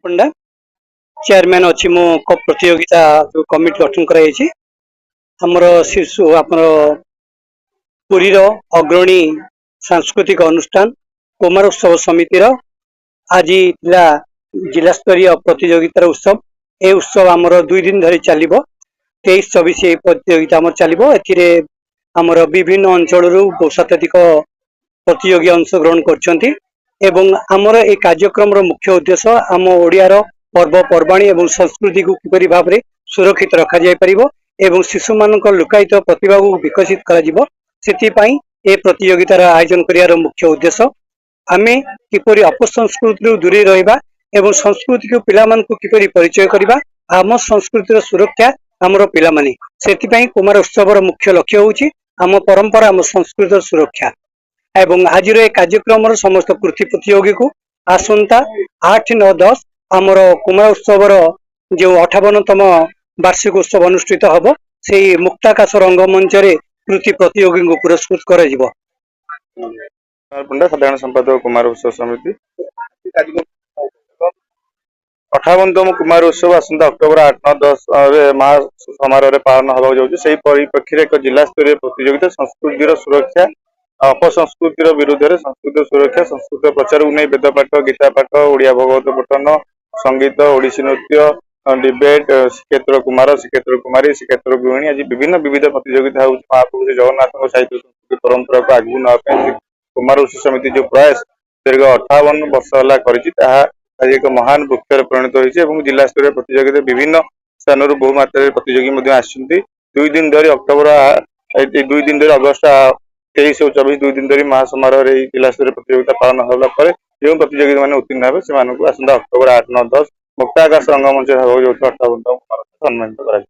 पंडा chairman अच्छी मो प्रतियोगिता जो कमिटी गठन कराई आमर शिशु आमर पुरी अग्रणी सांस्कृतिक अनुष्ठान कुमार उत्सव समितिर आज जिला स्तरीय प्रतियोगितार उत्सव ए उत्सव आमर 2 दिन धरी चलो 23-24 प्रतियोगिता आमर चलो एमर विभिन्न अंचल शताधिक प्रतियोगी अंशग्रहण करछंती एवं आमर ए कार्यक्रम मुख्य उद्देश्य आम ओडियार पर्वपर्वाणी एवं संस्कृति को किपरि भाव में सुरक्षित रखा जाय परिबो एवं शिशु मानक लुकायित प्रतिभा को विकसित करा जिवो सेतिपाई ए प्रतियोगितार आयोजन करियार मुख्य उद्देश्य आमे किपरि अपसंस्कृति दूरे रहिबा एवं संस्कृति को पिला मान को किपरि परिचय करिबा आम संस्कृतिर सुरक्षा आमर पिला माने सेतिपाई कुमार उत्सवर मुख्य लक्ष्य होउची आम परंपरा आम संस्कृतिर सुरक्षा एवं आज कार्यक्रम समस्त कृति प्रतियोगी को आसंता 8, 9, 10 आमर कुमार उत्सवर जो 58तम वार्षिक उत्सव अनुष्ठित हम से मुक्ताकाश रंगमंच कृति प्रतियोगी को पुरस्कृत कर साधारण संपादक कुमार उत्सव समिति 58तम कुमार उत्सव आसंता अक्टोबर 8, 9, 10 महा समारोह पालन होगा जाऊँगी परिप्रेक्षी एक जिला स्तरीय प्रतियोगिता संस्कृतिर सुरक्षा अपसंस्कृतिर विरुद्ध में संस्कृत सुरक्षा संस्कृत प्रचार को नहीं वेदपाठ गीता पाठ ओडिया भगवत पठन संगीत ओडिसी नृत्य डिबेट श्रीक्षेत्र कुमार श्रीक्षेत्र कुमारी श्रीक्षेत्र गृहिणी आज विभिन्न विविध प्रतियोगिता हो महाप्रभु जगन्नाथ साहित्य संस्कृति परंपरा को आगू ना कुमार उत्सव समिति जो प्रयास दीर्घ 58 वर्ष है आज एक महान वृक्ष परिणत होती जिला स्तरीय प्रतियोगिता विभिन्न स्थान बहु मात्रा प्रतियोगी आसुँच 2 दिन धरी अक्टोबर 2 दिन धरी अगस्ट 23 और 24 2 दिन धरी महासमारोह जिला स्तरीय प्रतियोगिता पालन होगा जो प्रतियोगी मैंने उत्तीर्ण हे से आसंता अक्टोबर 8, 9, 10 मुक्ताकाश रंगमंच 58 सम्मानित।